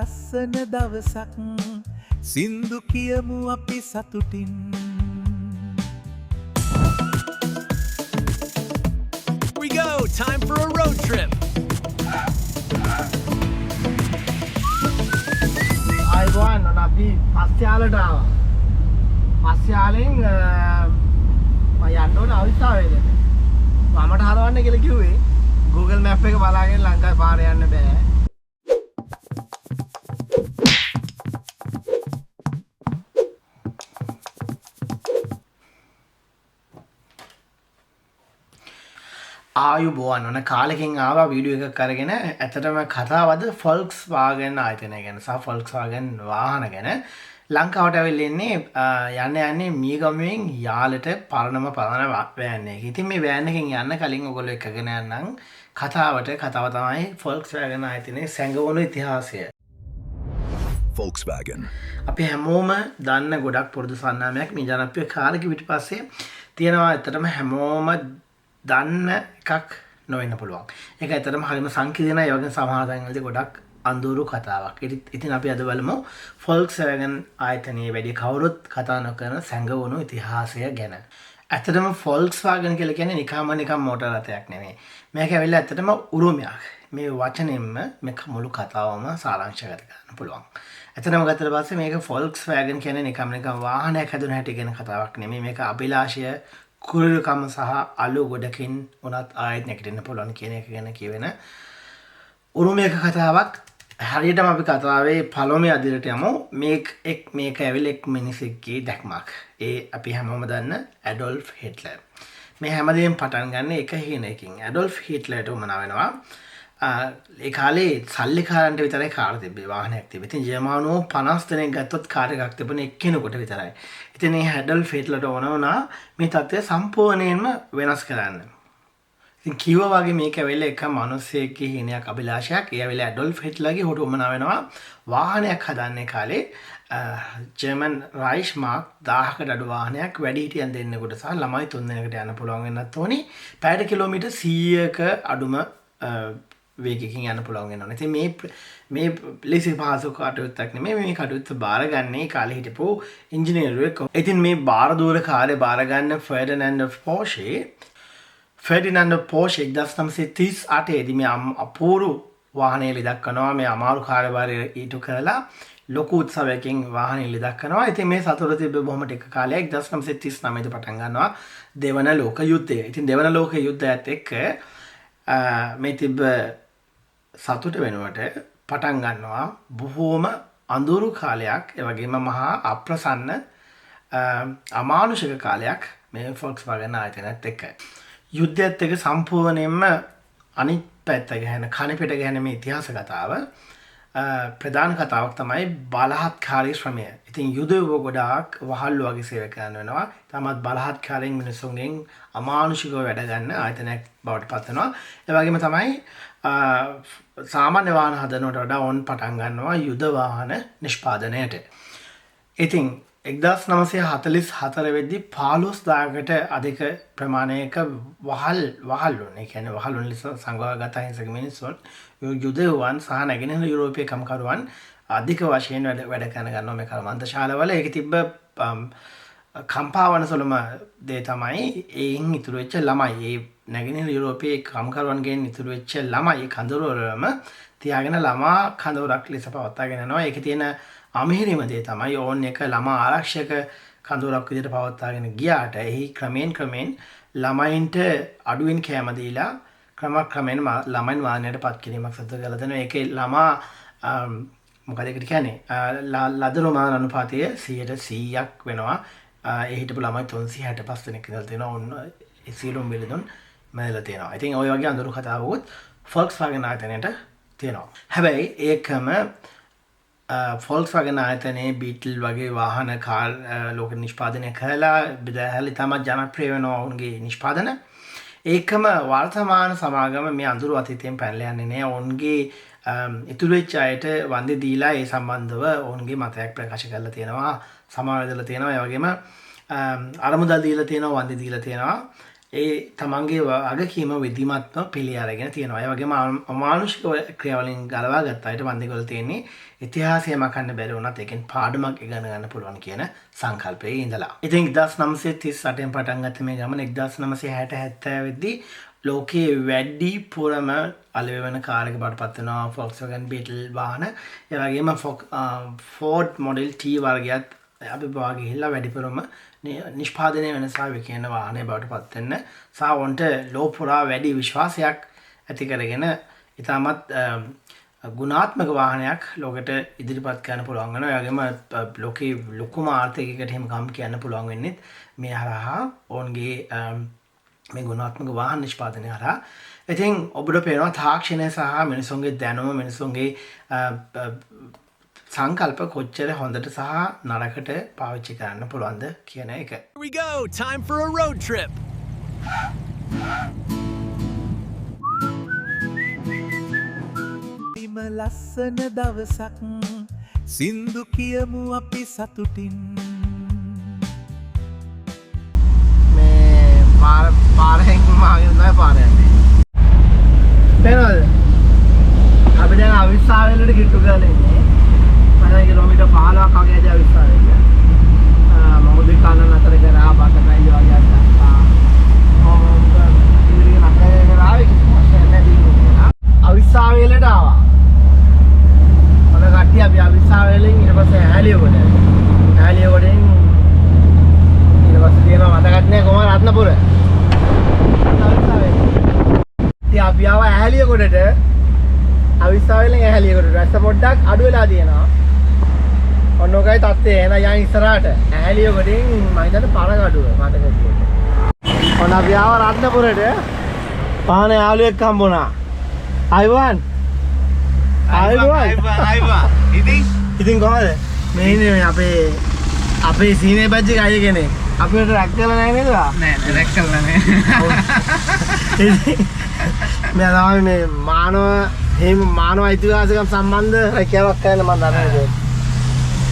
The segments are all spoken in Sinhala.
ලස්සන දවසක් සින්දු කියමු අපි සතුටින් We go! Time for a road trip! අයිබෝන් ඔන්න අපි පස්යාලට ආවා. පස්යාලෙන් මම යන්න ඕන අවස්ථාවේද. මමට හරවන්න කියලා කිව්වේ. Google Map එක බලාගෙන ලංකාවේ පාර යන්න බෑ. ආයුබෝවන් ඔන්න කාලෙකින් ආවා වීඩියෝ එකක් අරගෙන ඇත්තටම කතාවද Volkswagen ආයතනය ගැන සහ Volkswagen වාහන ගැන ලංකාවට ඇවිල්ලා ඉන්නේ යන්නේ මීගමුවෙන් යාලට පරණම පරණ වෑන් එක. ඉතින් මේ වෑන් එකෙන් යන්න කලින් ඔයගොල්ලෝ එක්කගෙන යන්නම් කතාව තමයි Volkswagen ආයතනයේ සැඟවුණු ඉතිහාසය. Volkswagen. අපි හැමෝම දන්න ගොඩක් පුරුදු සන්නාමයක් මේ ජනප්‍රිය කාලෙක පිටිපස්සේ තියෙනවා. ඇත්තටම හැමෝම දන්න එකක් නොවෙන්න පුළුවන්. ඒක ඇත්තටම හරිම සංකීර්ණයි. ඒ වගේම සමහර තැන්වලදී ගොඩක් අඳුරු කතාවක්. ඉතින් අපි අද බලමු Volkswagen ආයතනයේ වැඩි කවුරුත් කතා නොකරන සැඟවුණු ඉතිහාසය ගැන. ඇත්තටම Volkswagen කියලා කියන්නේ නිකම් මෝටර රථයක් නෙමෙයි. මේක ඇවිල්ලා ඇත්තටම උරුමයක්. මේ වචනෙන්ම මේක මුළු කතාවම සාරාංශගත කරන්න පුළුවන්. ඇත්තටම ගත්තට පස්සේ මේක Volkswagen කියන්නේ නිකම් වාහනයක් හැදුන හැටි ගැන කතාවක් නෙමෙයි. මේක අභිලාෂය කුරුල්කම සහ අලු ගොඩකින් උනත් ආයෙත් නැගිටින්න පුළුවන් කියන එක ගැන කියවෙන උරුමයක කතාවක්. හරියටම අපි කතාවේ පළවෙනි අදිරට යමු. මේක ඇවිල්ලා එක් මිනිසෙක්ගේ දැක්මක්. ඒ අපි හැමෝම දන්න ඇඩොල්ෆ් හිට්ලර්. මේ හැමදේම පටන් ගන්න එක හේනකින්. ඇඩොල්ෆ් හිට්ලර්ට උමනා වෙනවා. ඒ කාලේ සල්ලිකාරන්ට විතරයි කාර් තිබ්බේ, වාහනයක් තිබ්බේ. ඉතින් ජර්මනෝ 50 දෙනෙක් ගත්තොත් කාර් එකක් තිබුණ එක්කෙනෙකුට විතරයි. ඉතින් මේ ඇඩොල්ෆ් හිට්ලර්ට ඕන වුණා මේ තත්ත්වය සම්පූර්ණයෙන්ම වෙනස් කරන්න. ඉතින් කිව්වා වගේ මේක ඇවිල්ලා එක මිනිස්සෙක්ගේ හේනයක් අභිලාෂයක්. ඒ ඇවිල්ලා ඇඩොල්ෆ් හිට්ලර්ගේ හොට උමනා වෙනවා වාහනයක් හදන්නේ කාලේ ජර්මන් රයිස් මාක් 1000කට අඩු වාහනයක් වැඩිහිටියන් දෙන්නෙකුට සහ ළමයි 3 දෙනෙකුට යන්න පුළුවන් වෙන්නත් ඕනි. පැයට කිලෝමීටර් 100ක අඩුම වේගකින් යන්න පුළුවන් වෙනවා. ඉතින් මේ ලේසි පහසු කටයුත්තක් නෙමෙයි. මේ කටයුත්ත බාරගන්නේ කාලේ හිටපු ඉංජිනේරුවෙක්. ඉතින් මේ බාර දූර කාර්ය බාරගන්න ෆර්ඩිනෑන්ඩ් පෝෂේ 1938 දී මේ අපූර්ව වාහනේ ලිදක් කරනවා. මේ අමාරු කාර්යභාරය ඊට කරලා ලොකු උත්සවයකින් වාහනේ ලිදක් කරනවා. ඉතින් මේ සතුට තිබ්බ බොහොම ටික කාලයක් 1939 දී පටන් ගන්නවා දෙවන ලෝක යුද්ධය. ඉතින් දෙවන ලෝක යුද්ධයත් එක්ක මේ තිබ්බ සතුට වෙනුවට පටන් ගන්නවා බොහෝම අඳුරු කාලයක්. ඒ වගේම මහා අප්‍රසන්න අමානුෂික කාලයක් මේ Volkswagen ආයතනයත් එක්ක. යුද්ධයත් එක්ක සම්පූර්ණයෙන්ම අනිත් පැත්ත ගැන කණපිට ගැන මේ ඉතිහාස කතාව ප්‍රධාන කතාවක් තමයි බලහත්කාරී ශ්‍රමය. ඉතින් යුදව ගොඩාක් වහල්ලු වගේ සේවය කරන්න වෙනවා. තමත් බලහත්කාරයෙන් මිනිසුන්ගෙන් අමානුෂිකව වැඩ ගන්න ආයතනයක් බවට පත් වෙනවා. ඒ වගේම තමයි සාමාන්‍ය වාහන හදනවට වඩා ඕන් පටන් ගන්නවා යුද වාහන නිෂ්පාදනයට. ඉතින් 1944 වෙද්දී 15000කට අධික ප්‍රමාණයක වහල්ලුන්, ඒ කියන්නේ වහල්ලුන් ලෙස සංගවාගත හිංසක මිනිස්සුන් යුදෙව්වන් සහ නැගෙනහිර යුරෝපීය කම්කරුවන් අධික වශයෙන් වැඩ කරන ගන්නවා මේ කර්මාන්තශාලාවල. ඒක තිබ්බ කම්පාවන සොලම දේ තමයි එයින් ඉතුරු වෙච්ච ළමයි. ඒ නැගෙනහිර යුරෝපීය කම්කරුවන්ගෙන් ඉතුරු වෙච්ච ළමයි කඳවුරවලම තියාගෙන ළමා කඳවුරක් ලෙස පවත්වාගෙන යනවා. ඒකේ තියෙන අමිහිරිම දේ තමයි ඕන් එක ළමා ආරක්ෂක කඳවුරක් විදිහට පවත්වාගෙන ගියාට එහි ක්‍රමෙන් ළමයින්ට අඩුවෙන් කැම දීලා ක්‍රමයෙන් ළමයින් වාහනයට පත් කිරීමක් සිදු කරලා දෙනවා. ඒකේ ළමා මොකද ඒකට කියන්නේ ලදරු මාන අනුපාතය 100%ක් වෙනවා. ඒ හිටපු ළමයි 365 දෙනෙක් ඉඳලා තියෙනවා. ඔන්න ඒ සියලුම බිලදුන් මැදලා තියෙනවා. ඉතින් ওই වගේ අඳුරු කතාවකුත් Volkswagen ආයතනයට තියෙනවා. හැබැයි ඒකම Volkswagen ආයතනයේ බීටල් වගේ වාහන කාර් ලෝක නිෂ්පාදනය කරලා බෙදාහැලි තමයි ජනප්‍රිය වෙනවා ඔවුන්ගේ නිෂ්පාදන. ඒකම වර්තමාන සමාගම මේ අඳුරු අතීතයෙන් පැනලා යන්නේ නෑ. ඔවුන්ගේ ඉතුරු වෙච්ච අයට වන්දි දීලා ඒ සම්බන්ධව ඔවුන්ගේ මතයක් ප්‍රකාශ කරලා තියෙනවා, සමාව දෙලා තියෙනවා. ඒ වගේම අරමුදල් දීලා තියෙනවා, වන්දි දීලා තියෙනවා. ඒ තමන්ගේ වගකීම විධිමත්ව පිළි අරගෙන තියෙනවා. ඒ වගේම අමානුෂික ක්‍රියාවලින් ගලවා ගත්ත අයට මන් දෙකවල තියෙන්නේ ඉතිහාසය මකන්න බැරි වුණත් ඒකෙන් පාඩමක් ඉගෙන ගන්න පුළුවන් කියන සංකල්පයේ ඉඳලා. ඉතින් 1938 පටන් ගත්ත මේ ගමන 1960 70 වෙද්දී ලෝකයේ වැඩිපුරම අලෙවන කාර් එක බාටපත් වෙනවා Volkswagen Beetle වාහන. ඒ වගේම Ford Model T වර්ගයත් අපි බවා ගිහිල්ලා වැඩිපුරම නිෂ්පාදනය වෙන සහ විකිරණ වාහනය බවට පත් වෙන්න සහ ඔන්ට ලෝ පුරා වැඩි විශ්වාසයක් ඇති කරගෙන ඉතාමත් ගුණාත්මක වාහනයක් ලෝකෙට ඉදිරිපත් කරන්න පුළුවන් වෙනවා. ඒ වගේම ලෝකේ ලොකුම ආර්ථිකයකට හිම කම් කියන්න පුළුවන් වෙන්නේ මේ හරහා ඔවුන්ගේ මේ ගුණාත්මක වාහන නිෂ්පාදනය හරහා. ඉතින් ඔබට පේනවා තාක්ෂණය සහ මිනිසුන්ගේ දැනුම මිනිසුන්ගේ සංකල්ප කොච්චර හොඳට සහ නරකට පාවිච්චි කරන්න පුළුවන්ද කියන එක. Here we go. Time for a road trip. ඉම ලස්සන දවසක් සින්දු කියමු අපි සතුටින් මේ පාරෙන් මාගෙන තමයි පාර යන්නේ. පේනවද? අපි දැන් අවිස්සාවේලට කිට්ටු කරලා ඉන්නේ. 5 කිලෝමීටර් 15ක් වගේ ඇද අවිස්සාවේල. මොහොතේ කන්න නතර කරා බකටයි වගේ අත්තා. ඉතින් නතර කරා අවිස්සාවේලට ආවා. මොන කට්ටිය අපි අවිස්සාවේලෙන් ඊට පස්සේ ඈලියකොට. ඈලියකොටෙන් ඊට පස්සේ තියෙනවා මතකත් නෑ කොහොම රත්නපුර. ඉතින් අපි ආවා ඈලියකොටට අවිස්සාවේලෙන් ඈලියකොට රැස්ස පොඩ්ඩක් අඩු වෙලා තියෙනවා. ඔන්න ඔකයි තත්ත්වය. එහෙනම් යන් ඉස්සරහට ඈලියකොටින් මම හිතන්නේ පරගඩුව මතක තියෙන්නේ. ඔන්න අපි ආවා රත්නපුරට. පානේ යාළුවෙක් හම්බුණා. අයිවන් ඉතින් කොහොමද මේ ඉන්නේ අපේ සීනේ බජ්ජි ගාය කෙනෙක් අපිට රැක් කරලා නැහැ නේද? නෑ රැක් කරලා නෑ. මම තමයි මේ මානව අයිතිවාසිකම් සම්බන්ධ රැකියාවක් කරන්න මම දන්නේ.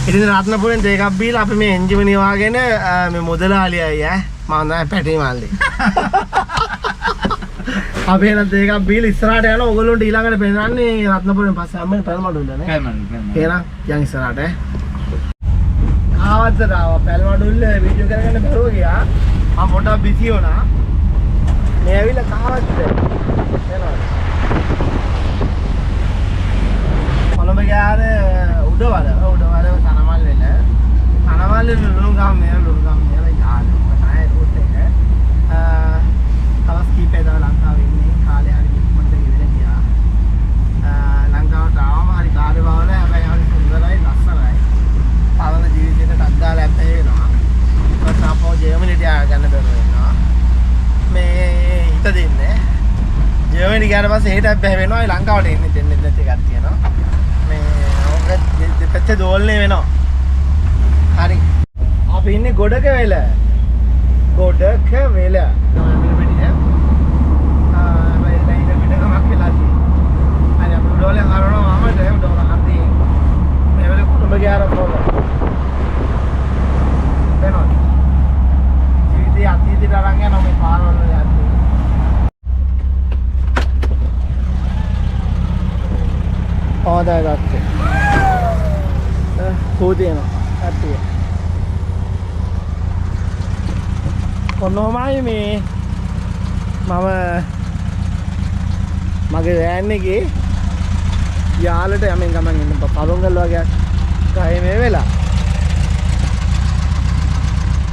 ඉතින් රත්නපුරෙන් දෙකක් බීලා අපි මේ එන්ජිම නිවාගෙන මේ මුදලාලියයි මම තමයි පැටි මල්ලි. අපි එන දෙකක් බීලා ඉස්සරහට යනවා. ඔයගොල්ලන්ට ඊළඟට පෙන්නන්නේ රත්නපුරෙන් පස්සේ අම්මනේ පැල්මඩුල්ල නේ. පැල්මඩුල්ල. එහෙනම් යන් ඉස්සරහට ආවද්ද ආවා පැල්මඩුල්ල වීඩියෝ කරගන්න බැරුව ගියා. මම පොඩ්ඩක් බිසි වුණා. මේ ඇවිල්ලා කාවද්ද? එනවා. කොළඹ ගියානේ උඩවල තනමල් වෙන. තනමල් ලුණුගම් මේ ලුණුගම් මේ ගානේ තමයි රූට් එක. තවස් කීපේ දා ලංකාවේ ඉන්නේ කාලේ හරි ඉක්මනට ගෙවිලා ගියා. ලංකාවට ආවම හරි කාර්යබහුල හැබැයි හරි සුන්දරයි ලස්සනයි. පාවන ජීවිතේට අද්දාලා ඇප්පේ වෙනවා. ඊට පස්සේ ජර්මනිට යන්න බැරුව වෙනවා. මේ හිත දෙන්නේ. ජර්මනි ගියාට පස්සේ හෙට ඇප්පේ වෙනවා. ලංකාවට එන්නේ දෙන්නේ නැති එකක් තියෙනවා. මේ ඔක දෙපැත්තේ දෝලණය වෙනවා. හරි. අපි ඉන්නේ ගොඩක වෙල. ගොඩක වෙල. හොඳයි ගත්තේ. හොදේනවා. ඇත්තේ. කොන්නෝමයි මේ මම මගේ වෑන් එකේ යාලට යමින් ගමන් ඉන්න පරොංගල් වගේ ගහේ මේ වෙලා.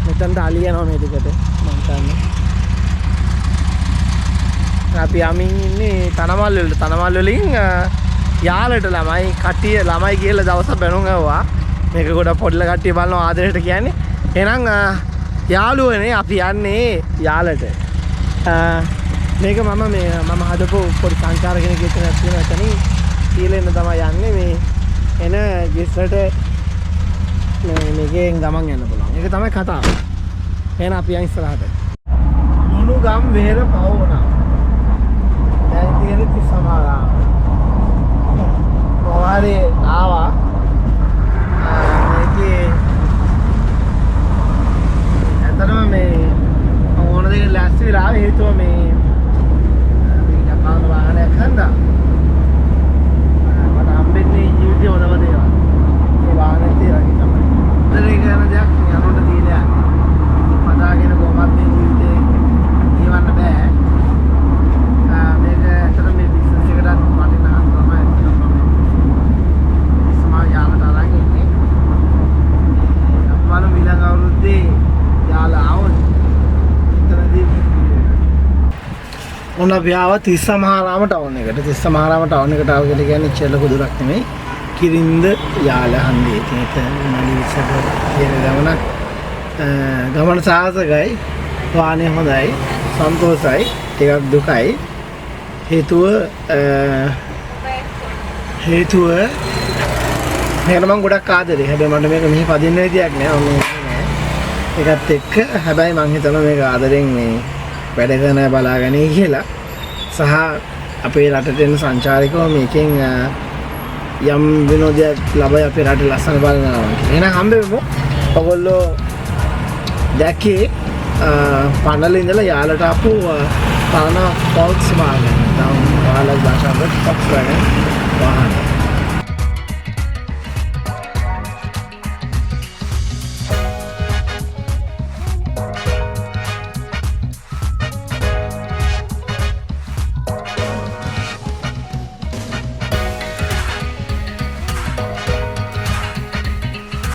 මෙතනට අලිය යනවා මේ දෙකට මම හිතන්නේ. අපි යමින් ඉන්නේ තනමල් වලින් යාලට ළමයි කට්ටිය ළමයි කියලා දවසක් බැනුම් ආවා. මේක ගොඩක් පොඩ්ඩල කට්ටිය බලනවා ආදරයට කියන්නේ. එහෙනම් යාළුවනේ අපි යන්නේ යාලට. මේක මම හදපු පොඩි සංචාර කෙනෙක් එක්ක තියෙන එතනින් ඊළෙන්න තමයි යන්නේ මේ එන ගෙස්ලට මේකෙන් ගමන් යන්න පුළුවන්. ඒක තමයි කතාව. එහෙනම් අපි යන් ඉස්සරහට. ලුණුගම් වෙහෙර පවුණා. දැන් තියෙන්නේ 39. කොහරි ආවා මේකේ ඇත්තටම මේ ඕන දෙයක් ලෑස්ති වෙලා හේතුව මේ ජපාන වාහනයක් හන්දා මට හම්බෙන්නේ ජීවිතේ හොඳම දේවල්. මේ වාහනේ තියලා තමයි. ඉතින් ඒක යන දෙයක් යනකොට තියෙනවා. පදාගෙන කොහොමද මේ ජීවිතේ ජීවන්න බෑ. මේක ඇත්තට මේ බිස්නස් එකකට වටිනා තමයි තමයි. සමා යාලට අරන් ඉන්නේ. අපවල මිලන් අවුරුද්දේ යාලා ආවොත් එතනදී ඔන්න අපි ආව තිස්සමහාරාම ටවුන් එකට. තිස්සමහාරාම ටවුන් එකට ආව කියන්නේ ඉච්චර ලොකු දුරක් නෙමෙයි. කිරින්ද යාල හන්දියේ. ඒක මලිසක කියන ගමනක්. ගමන සාහසකයි. වාහනේ හොඳයි. සන්තෝෂයි. ටිකක් දුකයි. හේතුව මේකට මම ගොඩක් ආදරේ. හැබැයි මට මේක මෙහි පදින්න විදියක් නෑ. ඔන්න ඒකත් එක්ක හැබැයි මං හිතනවා මේක ආදරෙන් මේ වැඩ කරන බලාගන්නේ කියලා. සහ අපේ රටට එන සංචාරකව මේකෙන් යම් විනෝදයක් ලබයි අපේ රට ලස්සන බලනවා. එහෙනම් හම්බෙමු. ඔයගොල්ලෝ දැක්කේ පනල ඉඳලා යාලට ආපු පරණ Volkswagen. තාම ඔයාලා දැක්කම Volkswagen වාහන.